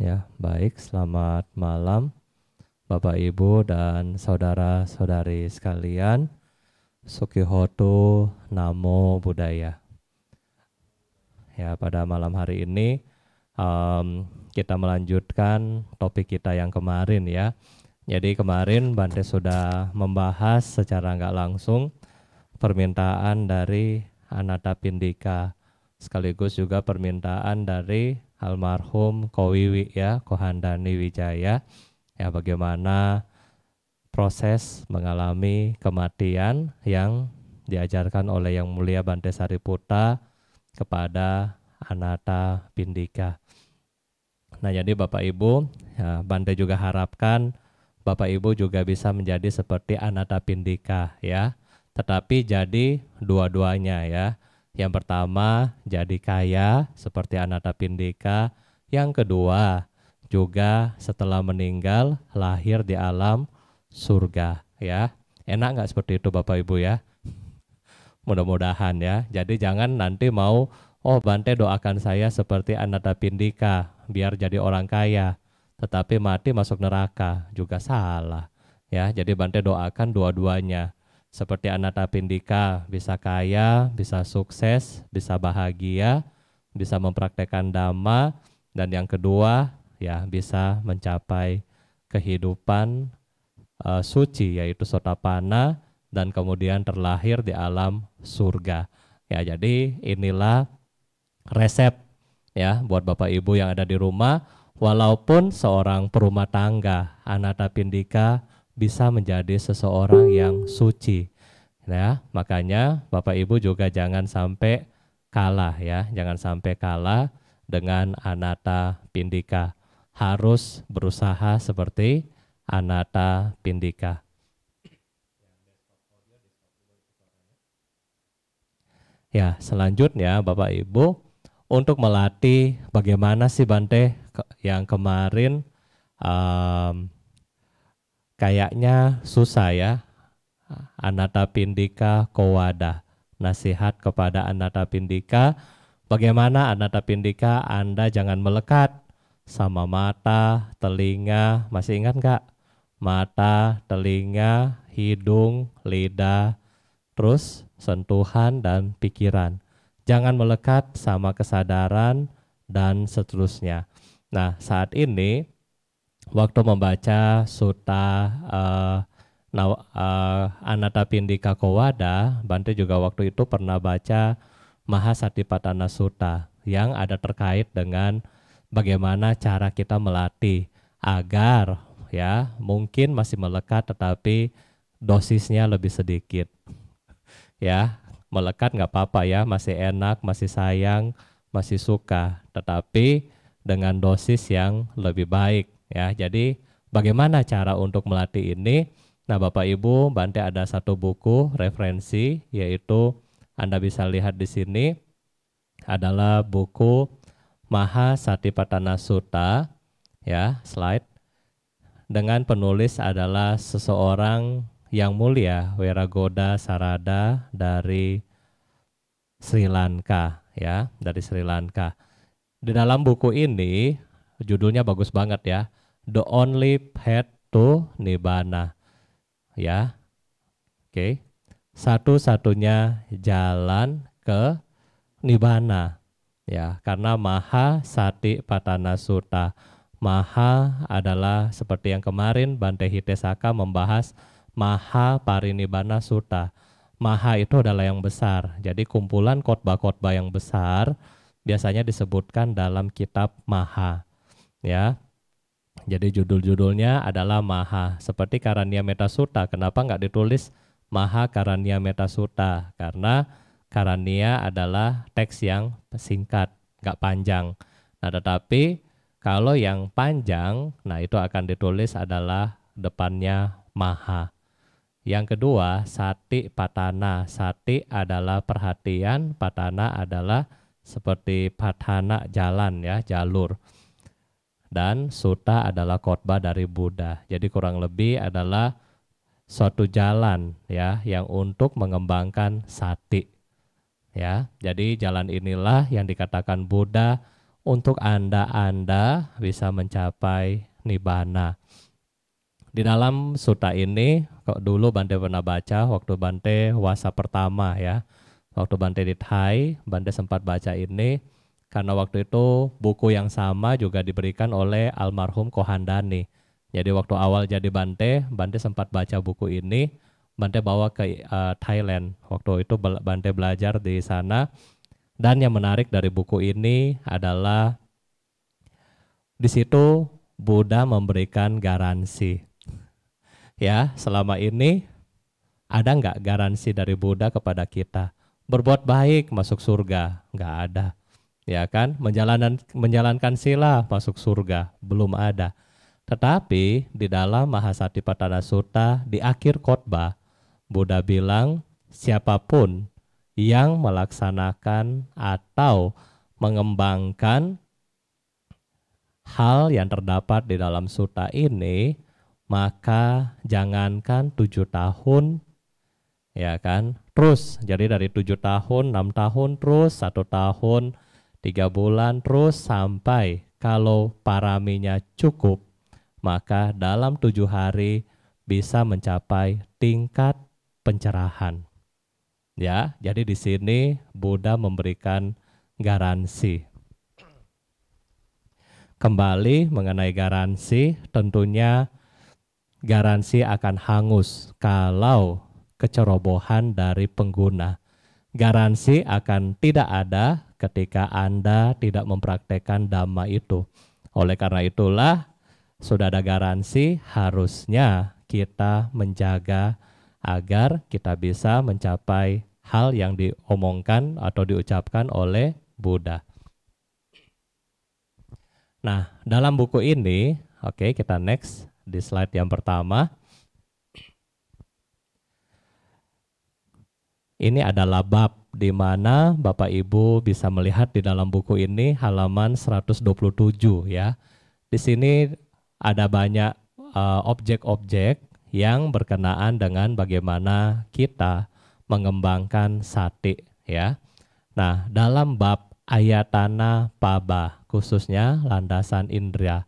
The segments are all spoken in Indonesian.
Ya, baik. Selamat malam, Bapak, Ibu, dan saudara-saudari sekalian. Sukihoto, Namo Buddhaya. Ya, pada malam hari ini kita melanjutkan topik kita yang kemarin ya. Jadi kemarin Bante sudah membahas secara nggak langsung permintaan dari Anathapindika, sekaligus juga permintaan dari almarhum Kowiwi ya, Kohandani Wijaya. Ya, bagaimana proses mengalami kematian yang diajarkan oleh Yang Mulia Bante Sariputta kepada Anathapindika. Nah, jadi Bapak Ibu, ya, Bante juga harapkan Bapak Ibu juga bisa menjadi seperti Anathapindika ya. Tetapi jadi dua-duanya ya. Yang pertama jadi kaya seperti Anathapindika. Yang kedua juga setelah meninggal lahir di alam surga ya. Enak nggak seperti itu Bapak Ibu ya? Mudah-mudahan ya. Jadi jangan nanti mau, oh Bante doakan saya seperti Anathapindika biar jadi orang kaya, tetapi mati masuk neraka, juga salah. Ya, jadi Bante doakan dua-duanya. Seperti Anathapindika bisa kaya, bisa sukses, bisa bahagia, bisa mempraktekkan dhamma, dan yang kedua ya bisa mencapai kehidupan suci yaitu Sotapanna dan kemudian terlahir di alam surga. Ya, jadi inilah resep ya buat Bapak Ibu yang ada di rumah, walaupun seorang perumah tangga Anathapindika bisa menjadi seseorang yang suci. Ya, makanya Bapak Ibu juga jangan sampai kalah ya, jangan sampai kalah dengan Anathapindika. Harus berusaha seperti Anathapindika. Ya, selanjutnya Bapak Ibu, untuk melatih bagaimana sih Bante yang kemarin um, kayaknya susah ya, Anathapindika Kowada. Nasihat kepada Anathapindika, bagaimana Anathapindika Anda jangan melekat sama mata, telinga, masih ingat nggak? Mata, telinga, hidung, lidah, terus sentuhan dan pikiran. Jangan melekat sama kesadaran dan seterusnya. Nah, saat ini waktu membaca Sutta Anathapindika Kowada, Bante juga waktu itu pernah baca Mahasatipatthana Sutta yang ada terkait dengan bagaimana cara kita melatih agar ya mungkin masih melekat tetapi dosisnya lebih sedikit. Ya, melekat nggak apa-apa ya, masih enak, masih sayang, masih suka, tetapi dengan dosis yang lebih baik ya. Jadi bagaimana cara untuk melatih ini? Nah, Bapak Ibu, Bante ada satu buku referensi, yaitu Anda bisa lihat di sini adalah buku Mahasatipatthana Sutta ya, slide, dengan penulis adalah seseorang yang mulia, Weragoda Sarada dari Sri Lanka ya, dari Sri Lanka. Di dalam buku ini judulnya bagus banget ya, The Only Path to Nibbana ya. Oke. Satu-satunya jalan ke Nibbana ya, karena Maha Satipatthana Sutta. Maha adalah seperti yang kemarin Bante Hitesaka membahas Maha Parinibbana Sutta. Maha itu adalah yang besar. Jadi kumpulan khotbah-khotbah yang besar biasanya disebutkan dalam kitab Maha. Ya, jadi judul-judulnya adalah Maha. Seperti Karania Metta Sutta. Kenapa nggak ditulis Maha Karania Metta Sutta? Karena Karania adalah teks yang singkat, nggak panjang. Nah, tetapi kalau yang panjang, nah itu akan ditulis adalah depannya Maha. Yang kedua, Sati Patana. Sati adalah perhatian, Patana adalah seperti patana jalan ya, jalur. Dan Sutta adalah khotbah dari Buddha. Jadi kurang lebih adalah suatu jalan ya yang untuk mengembangkan sati. Ya, jadi jalan inilah yang dikatakan Buddha untuk Anda bisa mencapai nibbana. Di dalam sutta ini, kok dulu Bante pernah baca waktu Bante wasa pertama ya. Waktu Bante di Thai, Bante sempat baca ini karena waktu itu buku yang sama juga diberikan oleh almarhum Kohandani. Jadi waktu awal jadi Bante, Bante sempat baca buku ini, Bante bawa ke Thailand. Waktu itu Bante belajar di sana. Dan yang menarik dari buku ini adalah di situ Buddha memberikan garansi. Ya, selama ini ada nggak garansi dari Buddha kepada kita? Berbuat baik masuk surga, nggak ada. Ya kan, menjalankan sila masuk surga, belum ada. Tetapi di dalam Mahasatipatthana Sutta di akhir khotbah, Buddha bilang siapapun yang melaksanakan atau mengembangkan hal yang terdapat di dalam sutta ini, maka jangankan 7 tahun, ya kan, terus, jadi dari 7 tahun, 6 tahun, terus 1 tahun, 3 bulan, terus sampai kalau paraminya cukup, maka dalam 7 hari bisa mencapai tingkat pencerahan. Ya, jadi di sini Buddha memberikan garansi. Kembali mengenai garansi, tentunya garansi akan hangus kalau kecerobohan dari pengguna. Garansi akan tidak ada ketika Anda tidak mempraktekkan Dhamma itu. Oleh karena itulah, sudah ada garansi, harusnya kita menjaga agar kita bisa mencapai hal yang diomongkan atau diucapkan oleh Buddha. Nah, dalam buku ini, oke, kita next di slide yang pertama. Ini adalah bab di mana Bapak Ibu bisa melihat di dalam buku ini halaman 127 ya. Di sini ada banyak objek-objek yang berkenaan dengan bagaimana kita mengembangkan sati ya. Nah, dalam bab ayatana paba, khususnya landasan indera.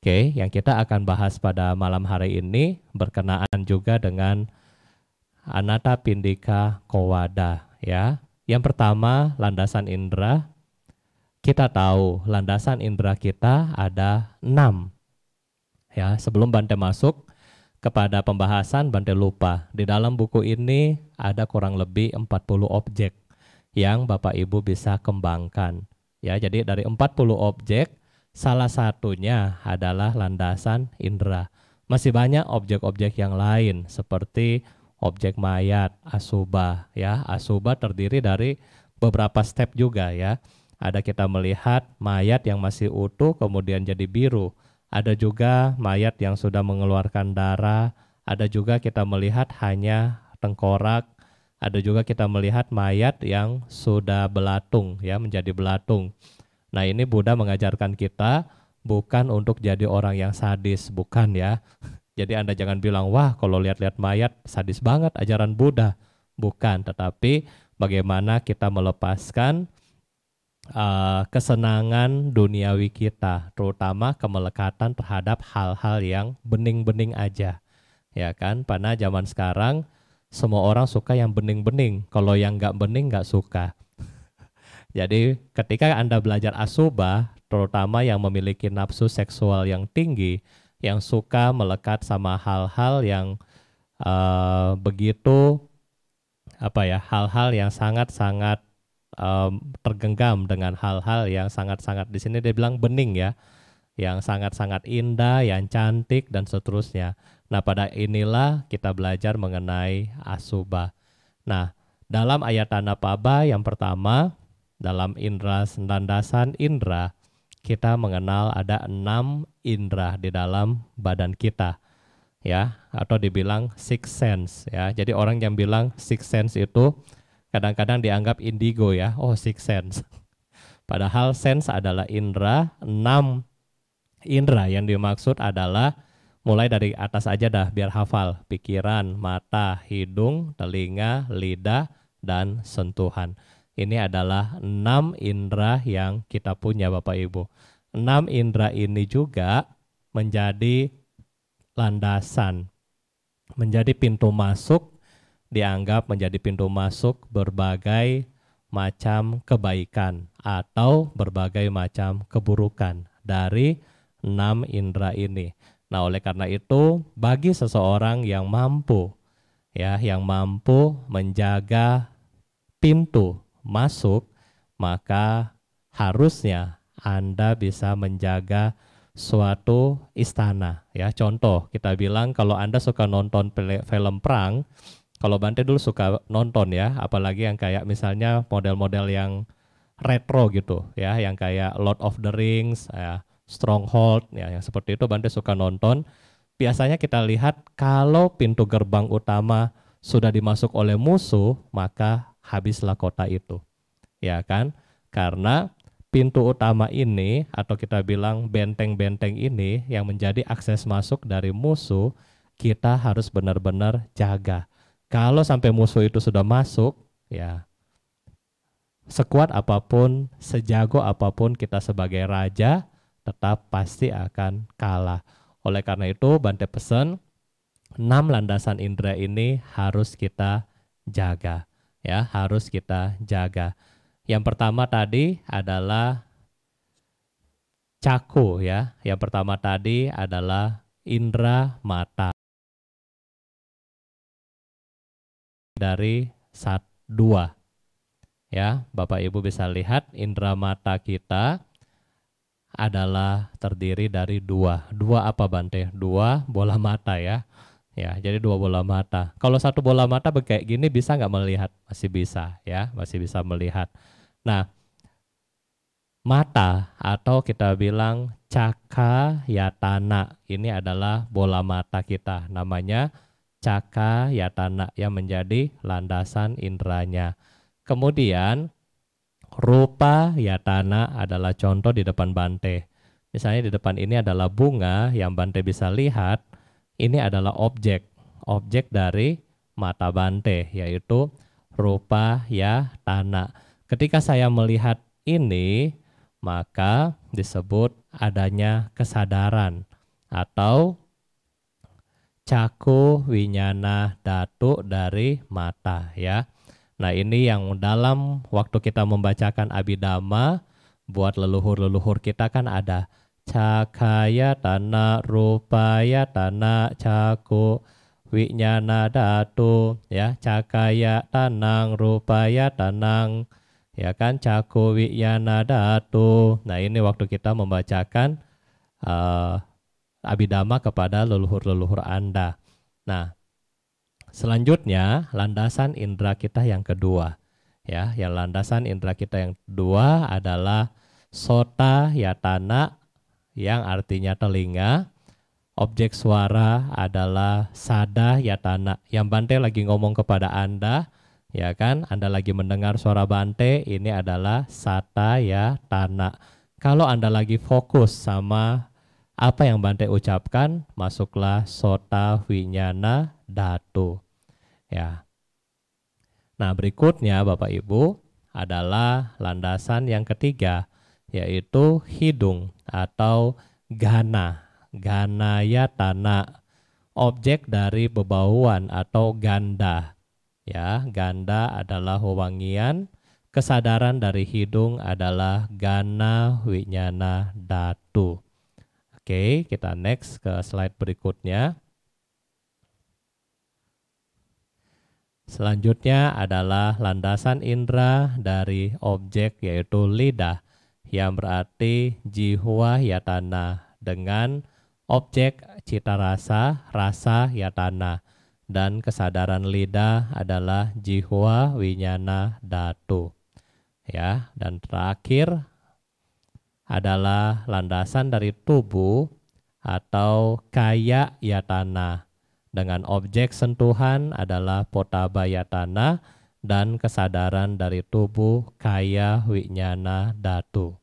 Oke, yang kita akan bahas pada malam hari ini berkenaan juga dengan Anathapindika Kowada ya. Yang pertama, landasan indera. Kita tahu landasan indera kita ada 6. Ya, sebelum Bante masuk kepada pembahasan, Bante lupa. Di dalam buku ini ada kurang lebih 40 objek yang Bapak Ibu bisa kembangkan. Ya, jadi dari 40 objek, salah satunya adalah landasan indera. Masih banyak objek-objek yang lain seperti objek mayat, asubha. Ya, asubha terdiri dari beberapa step juga ya. Ada kita melihat mayat yang masih utuh kemudian jadi biru. Ada juga mayat yang sudah mengeluarkan darah. Ada juga kita melihat hanya tengkorak. Ada juga kita melihat mayat yang sudah belatung, ya, menjadi belatung. Nah, ini Buddha mengajarkan kita bukan untuk jadi orang yang sadis, bukan ya. Jadi Anda jangan bilang, wah kalau lihat-lihat mayat sadis banget ajaran Buddha. Bukan, tetapi bagaimana kita melepaskan kesenangan duniawi kita, terutama kemelekatan terhadap hal-hal yang bening-bening aja. Ya kan, pada zaman sekarang semua orang suka yang bening-bening, kalau yang nggak bening nggak suka. Jadi ketika Anda belajar asubha, terutama yang memiliki nafsu seksual yang tinggi, yang suka melekat sama hal-hal yang begitu hal-hal yang sangat-sangat tergenggam dengan hal-hal yang sangat-sangat, di sini dia bilang bening ya, yang sangat-sangat indah, yang cantik dan seterusnya. Nah, pada inilah kita belajar mengenai asubha. Nah, dalam ayatana paba yang pertama, dalam indera, landasan indera, kita mengenal ada 6 indera di dalam badan kita, ya, atau dibilang six sense, ya. Jadi orang yang bilang six sense itu kadang-kadang dianggap indigo ya, oh six sense. Padahal sense adalah indera, 6 indera yang dimaksud adalah mulai dari atas aja dah biar hafal, pikiran, mata, hidung, telinga, lidah, dan sentuhan. Ini adalah 6 indera yang kita punya Bapak Ibu. 6 indera ini juga menjadi landasan, menjadi pintu masuk, dianggap menjadi pintu masuk berbagai macam kebaikan atau berbagai macam keburukan dari 6 indera ini. Nah, oleh karena itu, bagi seseorang yang mampu menjaga pintu masuk, maka harusnya Anda bisa menjaga suatu istana. Ya, contoh kita bilang kalau Anda suka nonton film perang, kalau Bante dulu suka nonton ya, apalagi yang kayak misalnya model-model yang retro gitu ya, yang kayak Lord of the Rings, ya, Stronghold, ya, yang seperti itu Bante suka nonton. Biasanya kita lihat kalau pintu gerbang utama sudah dimasuk oleh musuh, maka habislah kota itu. Ya kan? Karena pintu utama ini atau kita bilang benteng-benteng ini yang menjadi akses masuk dari musuh, kita harus benar-benar jaga. Kalau sampai musuh itu sudah masuk, ya sekuat apapun, sejago apapun kita sebagai raja, tetap pasti akan kalah. Oleh karena itu, Bante pesan 6 landasan indera ini harus kita jaga. Ya, harus kita jaga. Yang pertama tadi adalah caku ya. Yang pertama tadi adalah indera mata. Dari 2 ya, Bapak Ibu bisa lihat indera mata kita adalah terdiri dari 2. 2 apa Bante? 2 bola mata ya. Ya, jadi 2 bola mata. Kalau 1 bola mata kayak gini bisa nggak melihat? Masih bisa ya, masih bisa melihat. Nah, mata atau kita bilang cakayatana ini adalah bola mata kita. Namanya cakayatana yang menjadi landasan inderanya. Kemudian rupa yatana adalah contoh di depan Bante. Misalnya di depan ini adalah bunga yang Bante bisa lihat. Ini adalah objek dari mata Bante, yaitu rupa yatana. Ketika saya melihat ini, maka disebut adanya kesadaran atau caku winyana datu dari mata ya. Nah, ini yang dalam waktu kita membacakan Abhidhamma buat leluhur-leluhur kita kan ada cakayatana, rupayatana, caku winyana datu ya, cakayatanang, rupayatanang ya kan, caku winyana datu. Nah, ini waktu kita membacakan Abhidhamma kepada leluhur-leluhur Anda. Nah, selanjutnya landasan indera kita yang kedua. Ya, yang landasan indera kita yang kedua adalah sota yatana yang artinya telinga. Objek suara adalah sada yatana. Yang Bante lagi ngomong kepada Anda, ya kan? Anda lagi mendengar suara Bante, ini adalah sata yatana. Kalau Anda lagi fokus sama apa yang Bante ucapkan, masuklah sota winyana datu. Ya. Nah, berikutnya Bapak Ibu adalah landasan yang ketiga, yaitu hidung atau gana. Gana yatana, objek dari bebauan atau ganda. Ya, ganda adalah wewangian, kesadaran dari hidung adalah gana winyana datu. Oke, kita next ke slide berikutnya. Selanjutnya adalah landasan indera dari objek yaitu lidah yang berarti jihwa yatana dengan objek cita rasa, rasa yatana, dan kesadaran lidah adalah jihwa winyana datu. Ya, dan terakhir adalah landasan dari tubuh atau kaya yatana dengan objek sentuhan adalah potaba yatana dan kesadaran dari tubuh kaya winyana datu.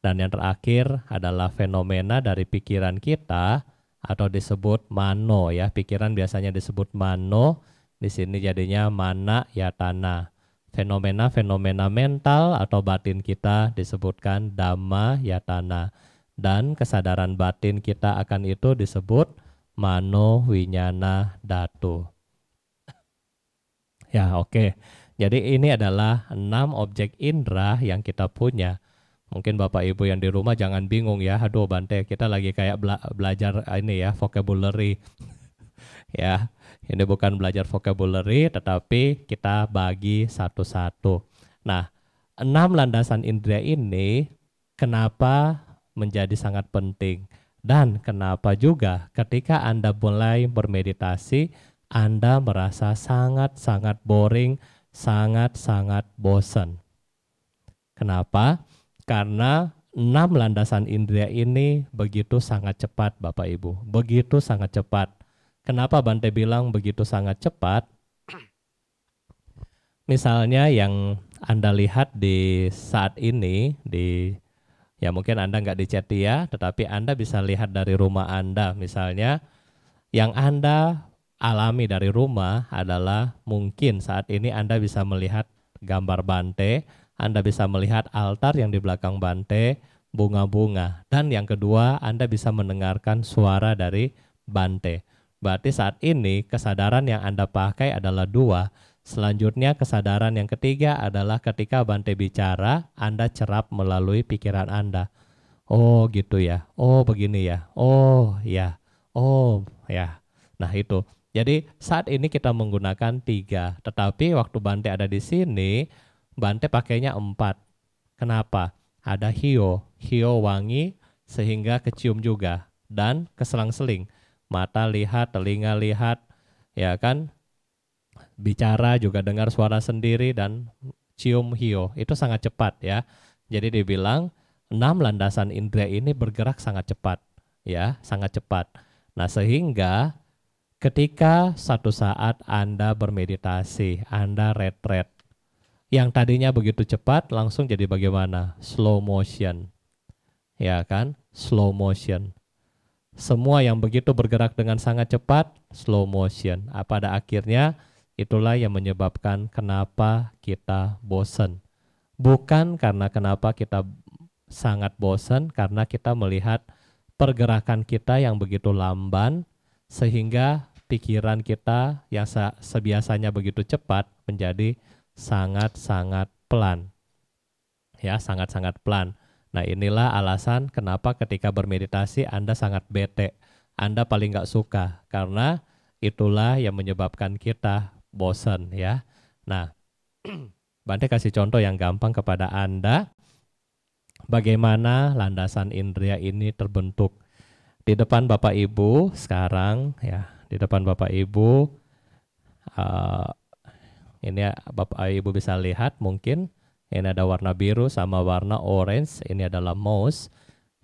Dan yang terakhir adalah fenomena dari pikiran kita atau disebut mano ya. Pikiran biasanya disebut mano, di sini jadinya mana yatana. Fenomena-fenomena mental atau batin kita disebutkan dhamma yatana. Dan kesadaran batin kita akan itu disebut mano winyana dhatu. Ya, oke. Jadi ini adalah 6 objek indera yang kita punya. Mungkin Bapak Ibu yang di rumah jangan bingung ya. Aduh Bante, kita lagi kayak belajar ini ya, vocabulary. Ya, ini bukan belajar vocabulary, tetapi kita bagi satu-satu. Nah, 6 landasan indera ini kenapa menjadi sangat penting? Dan kenapa juga ketika Anda mulai bermeditasi, Anda merasa sangat-sangat boring, sangat-sangat bosan. Kenapa? Karena 6 landasan indera ini begitu sangat cepat Bapak Ibu, begitu sangat cepat. Kenapa Bante bilang begitu sangat cepat? Misalnya yang Anda lihat di saat ini, ya mungkin Anda nggak di chat ya, tetapi Anda bisa lihat dari rumah Anda. Misalnya yang Anda alami dari rumah adalah mungkin saat ini Anda bisa melihat gambar Bante, Anda bisa melihat altar yang di belakang Bante, bunga-bunga. Dan yang kedua, Anda bisa mendengarkan suara dari Bante. Berarti saat ini kesadaran yang Anda pakai adalah 2. Selanjutnya kesadaran yang ketiga adalah ketika Bante bicara, Anda cerap melalui pikiran Anda. Oh gitu ya, oh begini ya, oh ya, oh ya. Nah itu. Jadi saat ini kita menggunakan 3, tetapi waktu Bante ada di sini, Bante pakainya 4. Kenapa? Ada hio wangi sehingga kecium juga dan keselang-seling. Mata lihat, telinga lihat, ya kan? Bicara juga dengar suara sendiri dan cium hio. Itu sangat cepat ya. Jadi dibilang 6 landasan indera ini bergerak sangat cepat, ya, sangat cepat. Nah, sehingga ketika satu saat Anda bermeditasi, Anda retret, yang tadinya begitu cepat langsung jadi bagaimana? Slow motion. Ya kan? Slow motion. Semua yang begitu bergerak dengan sangat cepat, slow motion. Pada akhirnya itulah yang menyebabkan kenapa kita bosan. Bukan karena kenapa kita sangat bosan, karena kita melihat pergerakan kita yang begitu lamban, sehingga pikiran kita yang sebiasanya begitu cepat menjadi sangat-sangat pelan. Ya, sangat-sangat pelan. Nah inilah alasan kenapa ketika bermeditasi Anda sangat bete, Anda paling nggak suka, karena itulah yang menyebabkan kita bosan ya. Nah, Bante kasih contoh yang gampang kepada Anda, bagaimana landasan indera ini terbentuk. Di depan Bapak Ibu sekarang ya, di depan Bapak Ibu, ini Bapak Ibu bisa lihat mungkin, ini ada warna biru sama warna orange. Ini adalah mouse,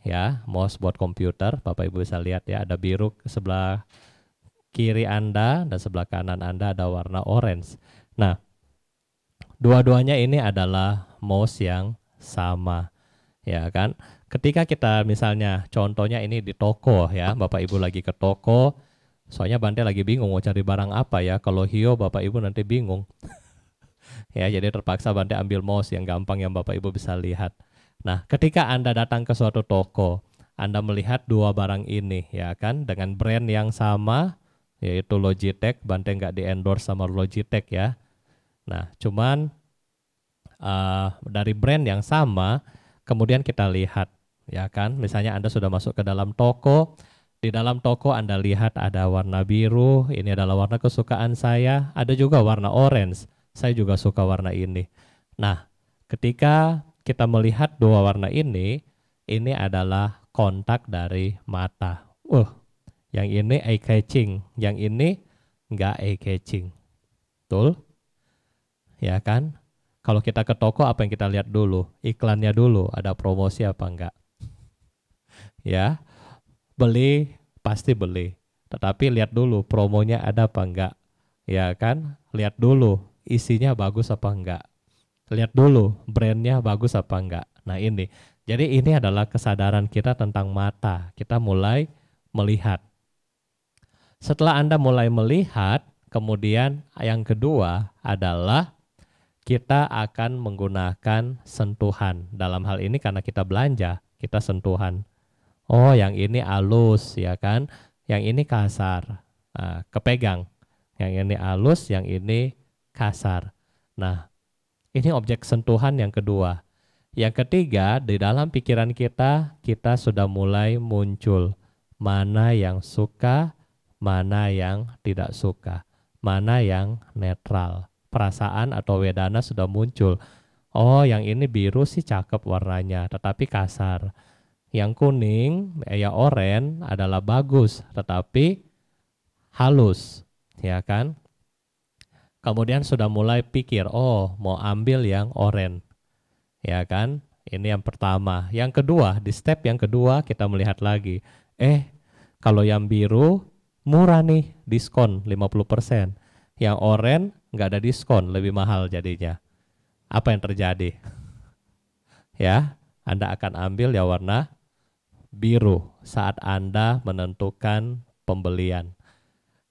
ya, mouse buat komputer. Bapak Ibu bisa lihat ya, ada biru sebelah kiri Anda dan sebelah kanan Anda ada warna orange. Nah, dua-duanya ini adalah mouse yang sama, ya kan? Ketika kita misalnya, contohnya ini di toko ya, Bapak Ibu lagi ke toko. Soalnya Bante lagi bingung mau cari barang apa ya. Kalau hio Bapak Ibu nanti bingung. Ya, jadi terpaksa Bante ambil mouse yang gampang yang Bapak Ibu bisa lihat. Nah, ketika Anda datang ke suatu toko, Anda melihat 2 barang ini, ya kan, dengan brand yang sama, yaitu Logitech. Bante nggak di-endorse sama Logitech ya. Nah, cuman dari brand yang sama, kemudian kita lihat, ya kan, misalnya Anda sudah masuk ke dalam toko, di dalam toko Anda lihat ada warna biru, ini adalah warna kesukaan saya, ada juga warna orange. Saya juga suka warna ini. Nah, ketika kita melihat 2 warna ini adalah kontak dari mata. Yang ini eye catching, yang ini enggak eye catching. Betul? Ya kan? Kalau kita ke toko apa yang kita lihat dulu? Iklannya dulu, ada promosi apa enggak? Ya, beli, pasti beli. Tetapi lihat dulu promonya ada apa enggak? Ya kan? Lihat dulu isinya bagus apa enggak. Lihat dulu brandnya bagus apa enggak. Nah ini, jadi ini adalah kesadaran kita tentang mata. Kita mulai melihat. Setelah Anda mulai melihat, kemudian yang kedua adalah kita akan menggunakan sentuhan. Dalam hal ini karena kita belanja, kita sentuhan. Oh, yang ini halus, ya kan? Yang ini kasar. Nah, kepegang. Yang ini halus, yang ini kasar. Nah, ini objek sentuhan yang kedua. Yang ketiga, di dalam pikiran kita sudah mulai muncul mana yang suka, mana yang tidak suka, mana yang netral. Perasaan atau wedana sudah muncul. Oh, yang ini biru sih cakep warnanya, tetapi kasar. Yang kuning, ya oranye adalah bagus, tetapi halus, ya kan? Kemudian sudah mulai pikir, oh mau ambil yang oranye, ya kan? Ini yang pertama. Yang kedua, di step yang kedua kita melihat lagi, kalau yang biru murah nih, diskon 50%. Yang oranye nggak ada diskon, lebih mahal jadinya. Apa yang terjadi? Ya, Anda akan ambil yang warna biru saat Anda menentukan pembelian.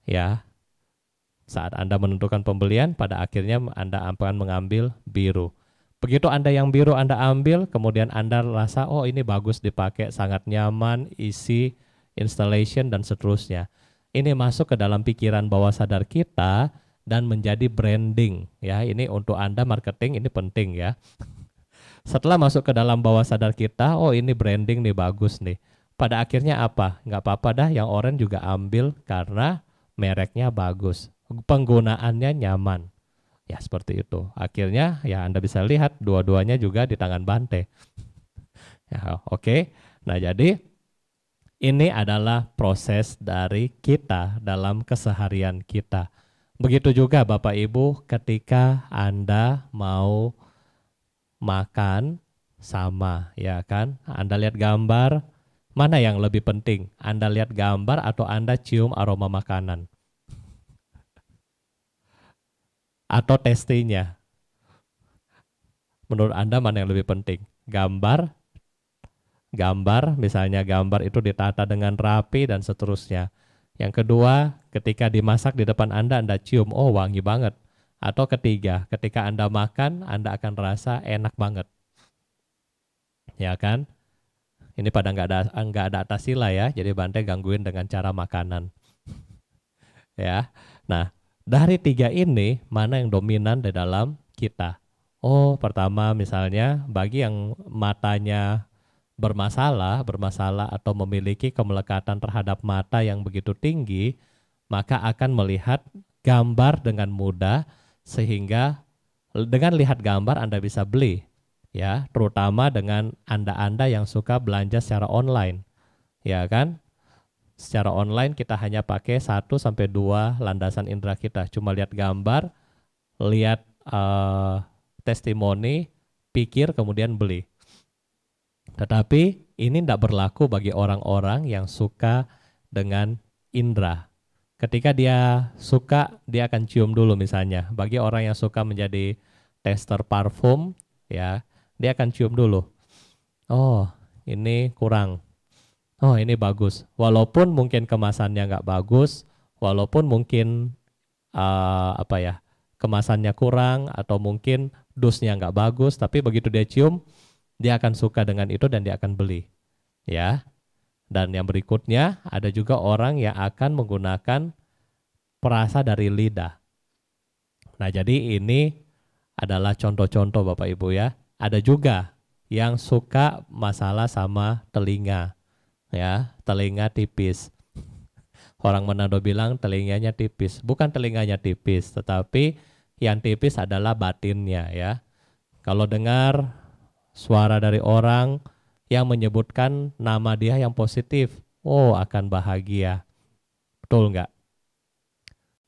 Ya, saat Anda menentukan pembelian, pada akhirnya Anda akan mengambil biru. Begitu Anda yang biru Anda ambil, kemudian Anda rasa, oh ini bagus dipakai, sangat nyaman, isi, installation, dan seterusnya. Ini masuk ke dalam pikiran bawah sadar kita dan menjadi branding. Ya, ini untuk Anda marketing, ini penting ya. Setelah masuk ke dalam bawah sadar kita, oh ini branding nih, bagus nih. Pada akhirnya apa? Nggak apa-apa dah, yang oranye juga ambil karena mereknya bagus. Penggunaannya nyaman. Ya seperti itu. Akhirnya ya Anda bisa lihat dua-duanya juga di tangan Bante. Ya, oke. Nah, jadi ini adalah proses dari kita dalam keseharian kita. Begitu juga Bapak Ibu ketika Anda mau makan sama, ya kan? Anda lihat gambar, mana yang lebih penting? Anda lihat gambar atau Anda cium aroma makanan? Atau testingnya? Menurut Anda mana yang lebih penting? Gambar, misalnya gambar itu ditata dengan rapi dan seterusnya. Yang kedua, ketika dimasak di depan Anda cium, oh wangi banget. Atau ketiga, ketika Anda makan, Anda akan rasa enak banget. Ya kan? Ini pada nggak ada atas sila ya, jadi Bante gangguin dengan cara makanan. Ya, nah dari tiga ini, mana yang dominan di dalam kita? Oh, pertama misalnya bagi yang matanya bermasalah atau memiliki kemelekatan terhadap mata yang begitu tinggi, maka akan melihat gambar dengan mudah, sehingga dengan lihat gambar Anda bisa beli. Ya, terutama dengan Anda yang suka belanja secara online. Ya kan? Secara online kita hanya pakai 1-2 landasan indera kita. Cuma lihat gambar, lihat testimoni, pikir, kemudian beli. Tetapi ini tidak berlaku bagi orang-orang yang suka dengan indera. Ketika dia suka, dia akan cium dulu misalnya. Bagi orang yang suka menjadi tester parfum, ya, dia akan cium dulu. Oh, ini kurang. Oh, ini bagus. Walaupun mungkin kemasannya nggak bagus, walaupun mungkin kemasannya kurang atau mungkin dosnya nggak bagus, tapi begitu dia cium, dia akan suka dengan itu dan dia akan beli. Ya. Dan yang berikutnya ada juga orang yang akan menggunakan perasa dari lidah. Nah, jadi ini adalah contoh-contoh Bapak Ibu ya. Ada juga yang suka masalah sama telinga. Ya, telinga tipis. Orang Manado bilang telinganya tipis. Bukan telinganya tipis, tetapi yang tipis adalah batinnya ya. Kalau dengar suara dari orang yang menyebutkan nama dia yang positif, oh akan bahagia. Betul nggak?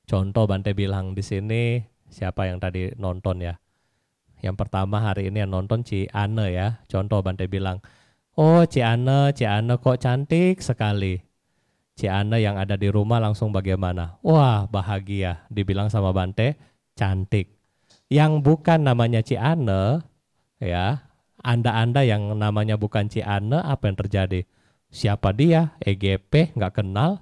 Contoh Bante bilang di sini, siapa yang tadi nonton ya? Yang pertama hari ini yang nonton Ci Ane ya. Contoh Bante bilang, oh Ci Ane kok cantik sekali. Ci Ane yang ada di rumah langsung bagaimana? Wah bahagia, dibilang sama Bante, cantik. Yang bukan namanya Ci Ane, ya, Anda yang namanya bukan Ci Ane, apa yang terjadi? Siapa dia? EGP, nggak kenal.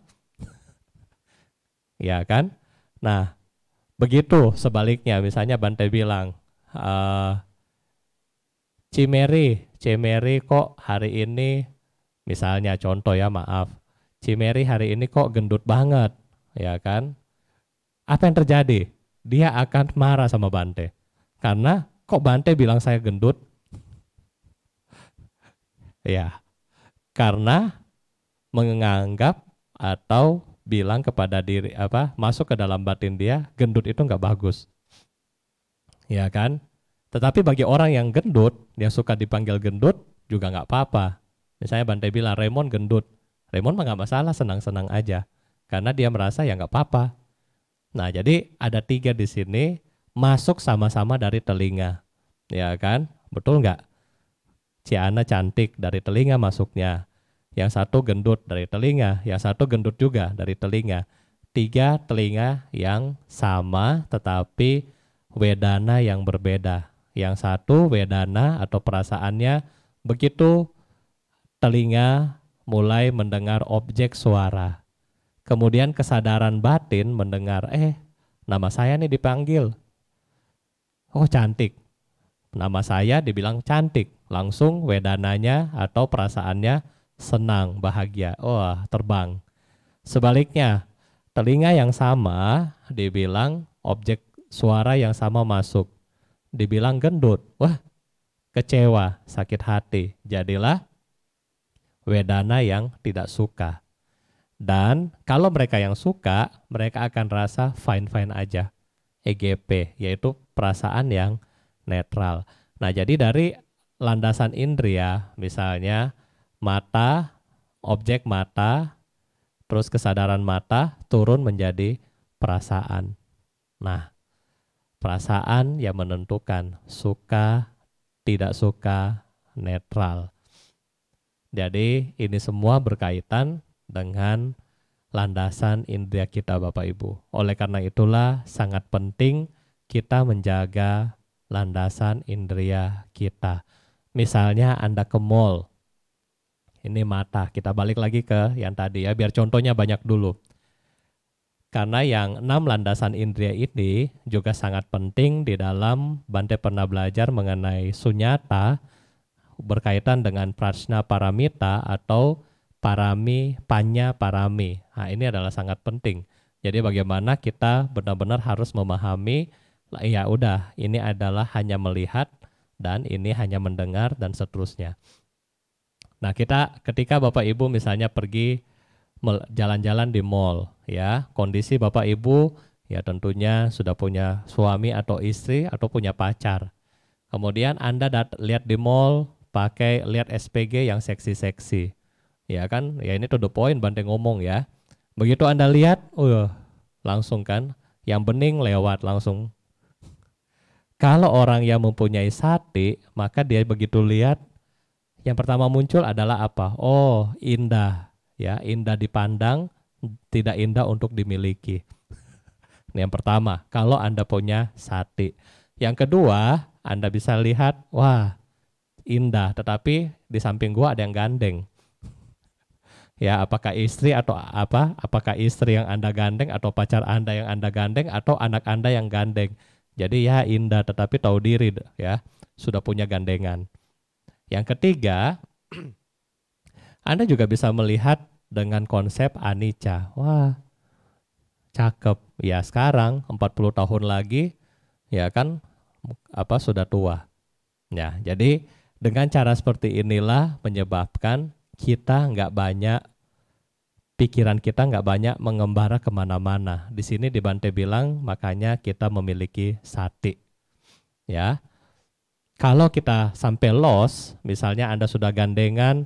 Ya kan? Nah, begitu sebaliknya, misalnya Bante bilang, eh, Cimeri kok hari ini, misalnya contoh ya, maaf, Cimeri hari ini kok gendut banget, ya kan? Apa yang terjadi? Dia akan marah sama Bante. Karena kok Bante bilang saya gendut? Ya, karena menganggap atau bilang kepada diri masuk ke dalam batin dia, gendut itu nggak bagus. Ya kan? Tetapi bagi orang yang gendut, yang suka dipanggil gendut juga nggak apa-apa. Misalnya Bante bilang Raymond gendut, Raymond mah nggak masalah, senang-senang aja, karena dia merasa ya nggak apa-apa. Nah, jadi ada 3 di sini, masuk sama-sama dari telinga, ya kan? Betul nggak? Ciana cantik dari telinga masuknya, yang satu gendut dari telinga, yang satu gendut juga dari telinga. 3 telinga yang sama tetapi wedana yang berbeda. Yang satu wedana atau perasaannya begitu telinga mulai mendengar objek suara. Kemudian kesadaran batin mendengar, nama saya nih dipanggil. Oh cantik. Nama saya dibilang cantik. Langsung wedananya atau perasaannya senang, bahagia. Oh terbang. Sebaliknya, telinga yang sama dibilang objek suara yang sama masuk. Dibilang gendut. Wah kecewa, sakit hati. Jadilah wedana yang tidak suka. Dan kalau mereka yang suka, mereka akan rasa fine-fine aja. EGP, yaitu perasaan yang netral. Nah, jadi dari landasan indria, misalnya mata, objek mata, terus kesadaran mata turun menjadi perasaan. Nah, perasaan yang menentukan suka, tidak suka, netral. Jadi ini semua berkaitan dengan landasan indera kita Bapak Ibu. Oleh karena itulah sangat penting kita menjaga landasan indera kita. Misalnya Anda ke mall, ini mata, kita balik lagi ke yang tadi ya, biar contohnya banyak dulu. Karena yang 6 landasan indera ini juga sangat penting di dalam Bante pernah belajar mengenai sunyata, berkaitan dengan prajna paramita atau parami, panya parami. Nah, ini adalah sangat penting. Jadi bagaimana kita benar-benar harus memahami, ya udah, ini adalah hanya melihat dan ini hanya mendengar dan seterusnya. Nah, kita ketika Bapak Ibu misalnya pergi jalan-jalan di mall, ya, kondisi Bapak Ibu ya tentunya sudah punya suami atau istri atau punya pacar. Kemudian Anda lihat di mall, lihat SPG yang seksi-seksi. Ya kan? Ya ini to the point Bante ngomong ya. Begitu Anda lihat, langsung kan yang bening lewat langsung. Kalau orang yang mempunyai sati, maka dia begitu lihat yang pertama muncul adalah apa? Oh, indah. Ya, indah dipandang, tidak indah untuk dimiliki. Ini yang pertama, kalau Anda punya sati. Yang kedua, Anda bisa lihat, wah, indah, tetapi di samping gua ada yang gandeng. Ya, apakah istri atau apa? Apakah istri yang Anda gandeng atau pacar Anda yang Anda gandeng atau anak Anda yang gandeng? Jadi ya indah tetapi tahu diri ya, sudah punya gandengan. Yang ketiga, Anda juga bisa melihat dengan konsep anicca. Wah, cakep. Ya, sekarang 40 tahun lagi ya kan sudah tua. Ya, jadi dengan cara seperti inilah menyebabkan kita nggak banyak, pikiran kita nggak banyak mengembara kemana-mana. Di sini di Bante bilang makanya kita memiliki sati. Ya, kalau kita sampai lost, misalnya Anda sudah gandengan,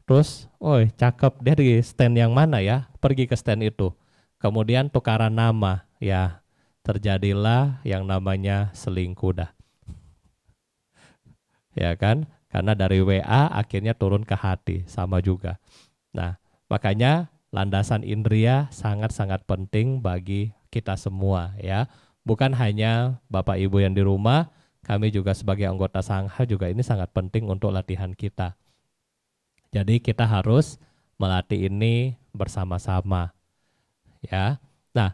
terus, cakep, dia di stand yang mana ya? Pergi ke stand itu. Kemudian tukaran nama, ya terjadilah yang namanya selingkuh dah. Ya kan? Karena dari WA akhirnya turun ke hati, sama juga. Nah, makanya landasan indria sangat-sangat penting bagi kita semua ya. Bukan hanya Bapak Ibu yang di rumah, kami juga sebagai anggota sangha juga ini sangat penting untuk latihan kita. Jadi kita harus melatih ini bersama-sama. Ya. Nah,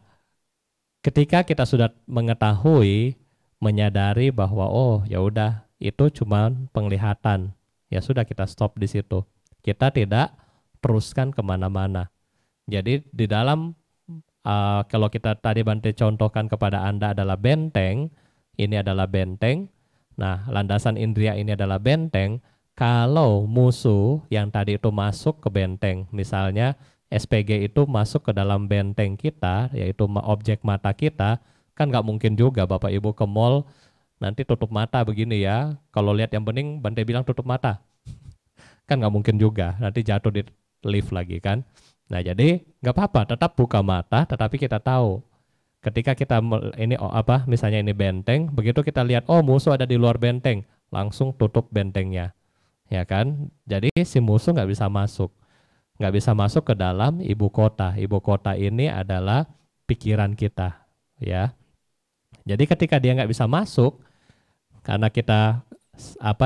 ketika kita sudah mengetahui menyadari bahwa oh ya udah itu cuma penglihatan. Ya sudah kita stop di situ. Kita tidak teruskan kemana-mana. Jadi di dalam kalau kita tadi Bante contohkan kepada Anda adalah benteng, ini adalah benteng. Nah, landasan indria ini adalah benteng. Kalau musuh yang tadi itu masuk ke benteng, misalnya SPG itu masuk ke dalam benteng kita, yaitu objek mata kita, kan nggak mungkin juga Bapak Ibu ke mall nanti tutup mata begini ya. Kalau lihat yang bening, Bante bilang tutup mata. Kan nggak mungkin juga, nanti jatuh di lift lagi kan. Nah jadi nggak apa-apa, tetap buka mata, tetapi kita tahu ketika kita ini misalnya ini benteng, begitu kita lihat oh musuh ada di luar benteng, langsung tutup bentengnya, ya kan? Jadi si musuh nggak bisa masuk ke dalam ibu kota. Ibu kota ini adalah pikiran kita, ya. Jadi ketika dia nggak bisa masuk, karena kita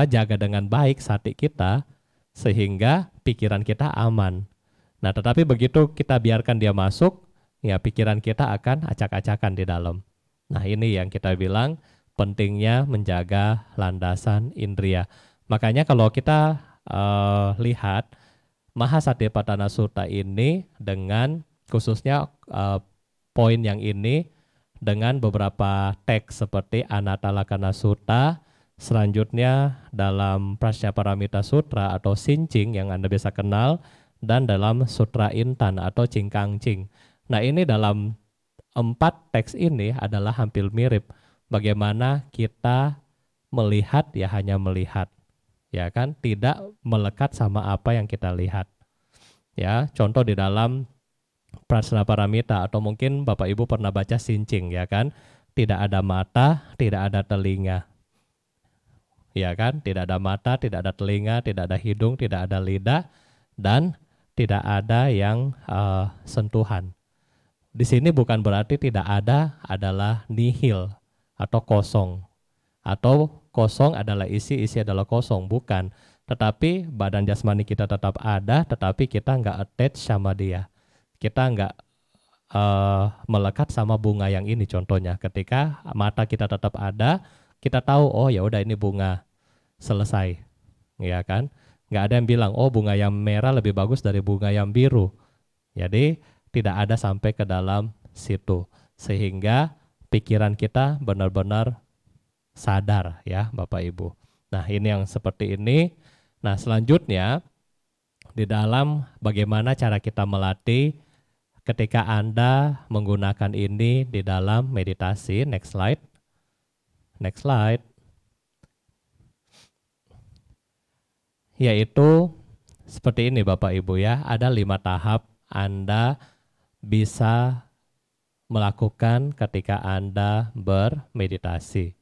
jaga dengan baik sati kita, sehingga pikiran kita aman. Nah, tetapi begitu kita biarkan dia masuk, ya pikiran kita akan acak-acakan di dalam. Nah, ini yang kita bilang pentingnya menjaga landasan indria. Makanya kalau kita lihat Mahasatipatthana Sutta ini dengan khususnya poin yang ini dengan beberapa teks seperti Anatalakkhana Sutta, selanjutnya dalam Prajnaparamita Sutra atau Sincing yang Anda bisa kenal, dan dalam Sutra Intan atau Cingkangcing. Nah ini dalam 4 teks ini adalah hampir mirip. Bagaimana kita melihat ya hanya melihat, ya kan, tidak melekat sama apa yang kita lihat. Ya, contoh di dalam Prajnaparamita atau mungkin Bapak Ibu pernah baca Sincing, ya kan, tidak ada mata, tidak ada telinga. Ya kan, tidak ada mata, tidak ada telinga, tidak ada hidung, tidak ada lidah, dan tidak ada yang sentuhan. Di sini bukan berarti tidak ada adalah nihil atau kosong. Atau kosong adalah isi, isi adalah kosong. Bukan. Tetapi badan jasmani kita tetap ada, tetapi kita nggak attach sama dia. Kita nggak melekat sama bunga yang ini contohnya. Ketika mata kita tetap ada, kita tahu, oh ya udah ini bunga. Selesai. Ya kan? Nggak ada yang bilang, oh bunga yang merah lebih bagus dari bunga yang biru. Jadi tidak ada sampai ke dalam situ. Sehingga pikiran kita benar-benar sadar ya Bapak Ibu. Nah ini yang seperti ini. Nah selanjutnya di dalam bagaimana cara kita melatih ketika Anda menggunakan ini di dalam meditasi. Next slide. Next slide. Yaitu seperti ini Bapak Ibu ya, ada 5 tahap Anda bisa melakukan ketika Anda bermeditasi.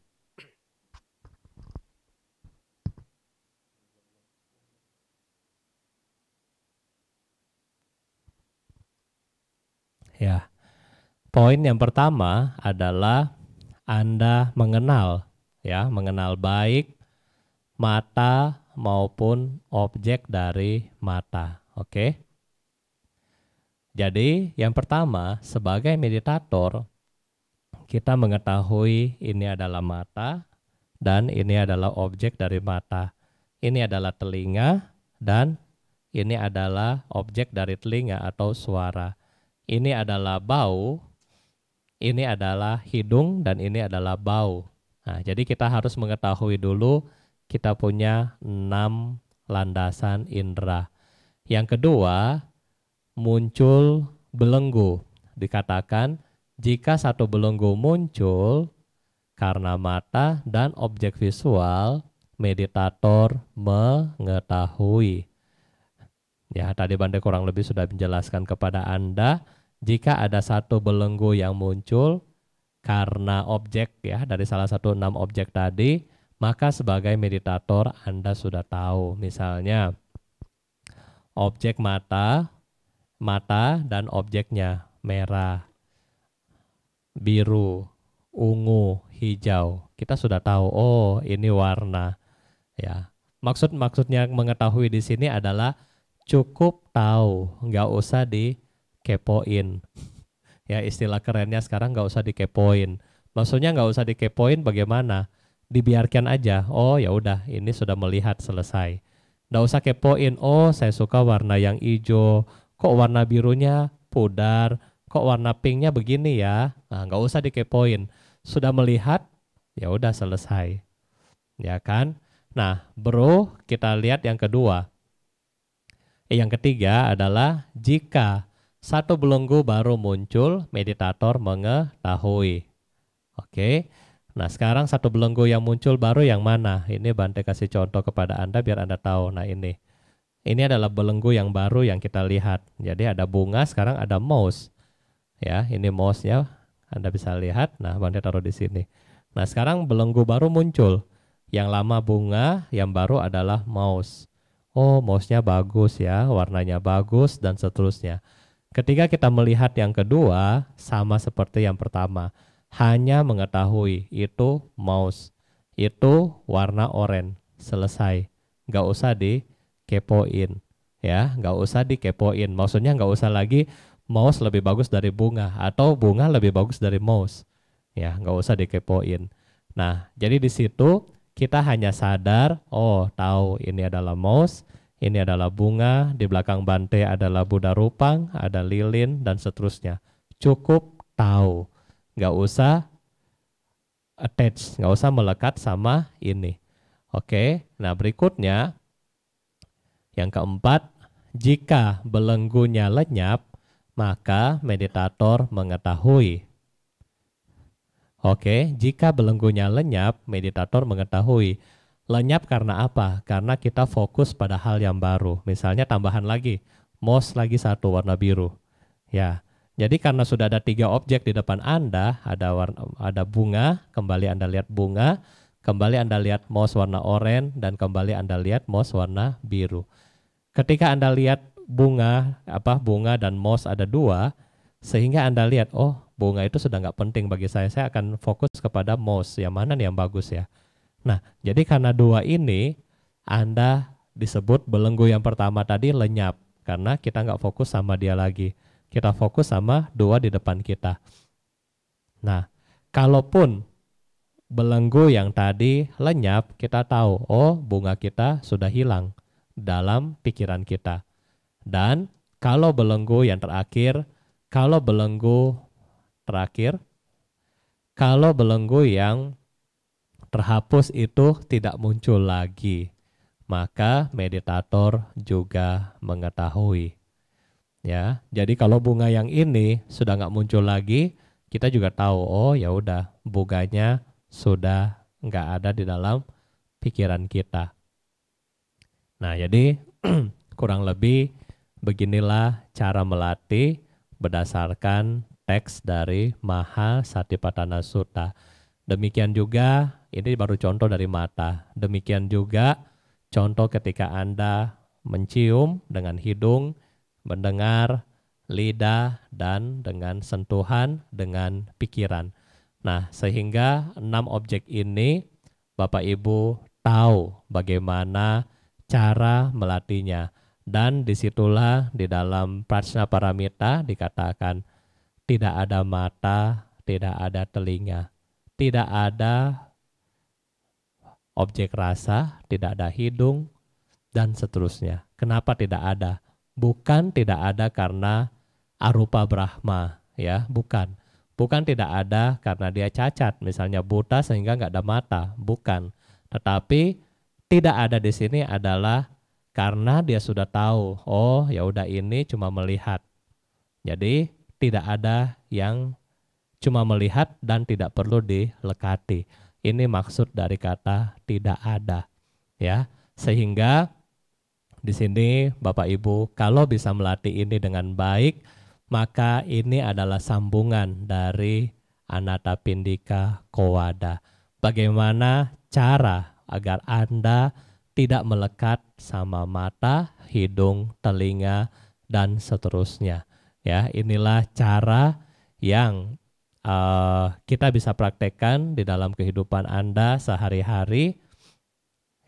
Ya, poin yang pertama adalah Anda mengenal, ya, mengenal baik mata maupun objek dari mata. Oke. Jadi yang pertama sebagai meditator kita mengetahui ini adalah mata dan ini adalah objek dari mata. Ini adalah telinga dan ini adalah objek dari telinga atau suara. Ini adalah bau, ini adalah hidung dan ini adalah bau. Nah, jadi kita harus mengetahui dulu kita punya 6 landasan indera. Yang kedua, muncul belenggu. Dikatakan jika satu belenggu muncul karena mata dan objek visual, meditator mengetahui. Ya, tadi Bante kurang lebih sudah menjelaskan kepada Anda, jika ada satu belenggu yang muncul karena objek ya dari salah satu 6 objek tadi, maka sebagai meditator Anda sudah tahu, misalnya objek mata dan objeknya merah, biru, ungu, hijau. Kita sudah tahu, oh ini warna. Ya, maksudnya mengetahui di sini adalah cukup tahu, nggak usah dikepoin. Ya istilah kerennya sekarang nggak usah dikepoin. Maksudnya nggak usah dikepoin bagaimana, dibiarkan aja. Oh ya udah, ini sudah melihat selesai. Nggak usah kepoin. Oh saya suka warna yang hijau. Kok warna birunya pudar? Kok warna pinknya begini ya? Nah nggak usah dikepoin. Sudah melihat, ya udah selesai. Ya kan? Nah, bro, kita lihat yang kedua. Yang ketiga adalah jika satu belenggu baru muncul, meditator mengetahui. Oke. Nah, sekarang satu belenggu yang muncul baru yang mana? Ini Bante kasih contoh kepada Anda biar Anda tahu. Nah, ini. Ini adalah belenggu yang baru yang kita lihat. Jadi ada bunga, sekarang ada mouse. Ya, ini mouse-nya. Anda bisa lihat. Nah, Bante taruh di sini. Nah, sekarang belenggu baru muncul. Yang lama bunga, yang baru adalah mouse. Oh, mouse-nya bagus ya, warnanya bagus, dan seterusnya. Ketika kita melihat yang kedua, sama seperti yang pertama. Hanya mengetahui itu mouse, itu warna oranye, selesai. Nggak usah dikepoin, ya, nggak usah dikepoin. Maksudnya nggak usah lagi mouse lebih bagus dari bunga atau bunga lebih bagus dari mouse, ya, nggak usah dikepoin. Nah, jadi di situ kita hanya sadar, oh tahu ini adalah mouse, ini adalah bunga, di belakang Bante adalah Buddha Rupang, ada lilin, dan seterusnya. Cukup tahu. Nggak usah attach, nggak usah melekat sama ini. Oke, nah berikutnya yang keempat, jika belenggunya lenyap, maka meditator mengetahui. Oke, jika belenggunya lenyap, meditator mengetahui. Lenyap karena apa? Karena kita fokus pada hal yang baru. Misalnya tambahan lagi, mouse lagi satu warna biru. Ya, jadi karena sudah ada 3 objek di depan Anda, ada bunga, kembali Anda lihat bunga, kembali Anda lihat mouse warna oranye, dan kembali Anda lihat mouse warna biru. Ketika Anda lihat bunga dan mouse ada 2, sehingga Anda lihat, oh bunga itu sudah nggak penting bagi saya akan fokus kepada mouse, yang mana nih yang bagus ya. Nah, jadi karena 2 ini, Anda disebut belenggu yang pertama tadi lenyap, karena kita nggak fokus sama dia lagi. Kita fokus sama 2 di depan kita. Nah, kalaupun belenggu yang tadi lenyap, kita tahu, oh bunga kita sudah hilang dalam pikiran kita. Dan kalau belenggu yang terakhir, kalau belenggu yang terhapus itu tidak muncul lagi, maka meditator juga mengetahui. Ya, jadi kalau bunga yang ini sudah nggak muncul lagi, kita juga tahu, oh ya udah bunganya sudah nggak ada di dalam pikiran kita. Nah, jadi kurang lebih beginilah cara melatih berdasarkan teks dari Mahasatipatthana Sutta. Demikian juga, ini baru contoh dari mata. Demikian juga contoh ketika Anda mencium dengan hidung, mendengar, lidah, dan dengan sentuhan, dengan pikiran. Nah, sehingga 6 objek ini Bapak Ibu tahu bagaimana cara melatihnya. Dan disitulah di dalam Prajnaparamita dikatakan tidak ada mata, tidak ada telinga, tidak ada objek rasa, tidak ada hidung, dan seterusnya. Kenapa tidak ada? Bukan tidak ada karena arupa Brahma, ya, bukan. Bukan tidak ada karena dia cacat, misalnya buta sehingga nggak ada mata, bukan. Tetapi tidak ada di sini adalah karena dia sudah tahu, oh ya udah ini cuma melihat. Jadi tidak ada yang cuma melihat dan tidak perlu dilekati. Ini maksud dari kata tidak ada, ya. Sehingga di sini Bapak Ibu, kalau bisa melatih ini dengan baik, maka ini adalah sambungan dari Anattapindika Kowada. Bagaimana cara agar Anda tidak melekat sama mata, hidung, telinga, dan seterusnya. Ya, inilah cara yang kita bisa praktekkan di dalam kehidupan Anda sehari-hari,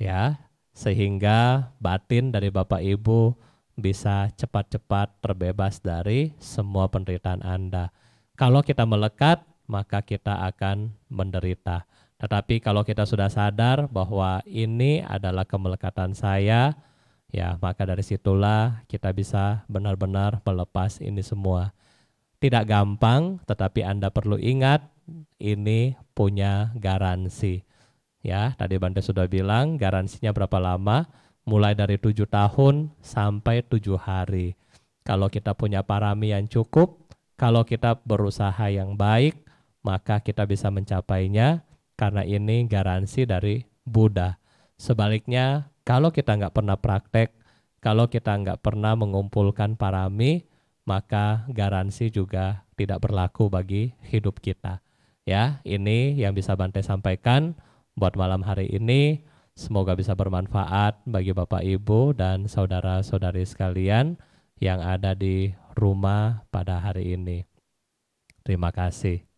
ya, sehingga batin dari Bapak Ibu bisa cepat-cepat terbebas dari semua penderitaan Anda. Kalau kita melekat, maka kita akan menderita. Tetapi kalau kita sudah sadar bahwa ini adalah kemelekatan saya, ya maka dari situlah kita bisa benar-benar melepas ini semua. Tidak gampang, tetapi Anda perlu ingat ini punya garansi. Ya, tadi Bante sudah bilang garansinya berapa lama? Mulai dari 7 tahun sampai 7 hari. Kalau kita punya parami yang cukup, kalau kita berusaha yang baik, maka kita bisa mencapainya karena ini garansi dari Buddha. Sebaliknya, kalau kita nggak pernah praktek, kalau kita nggak pernah mengumpulkan parami, maka garansi juga tidak berlaku bagi hidup kita. Ya, ini yang bisa Bante sampaikan buat malam hari ini. Semoga bisa bermanfaat bagi Bapak Ibu dan saudara-saudari sekalian yang ada di rumah pada hari ini. Terima kasih.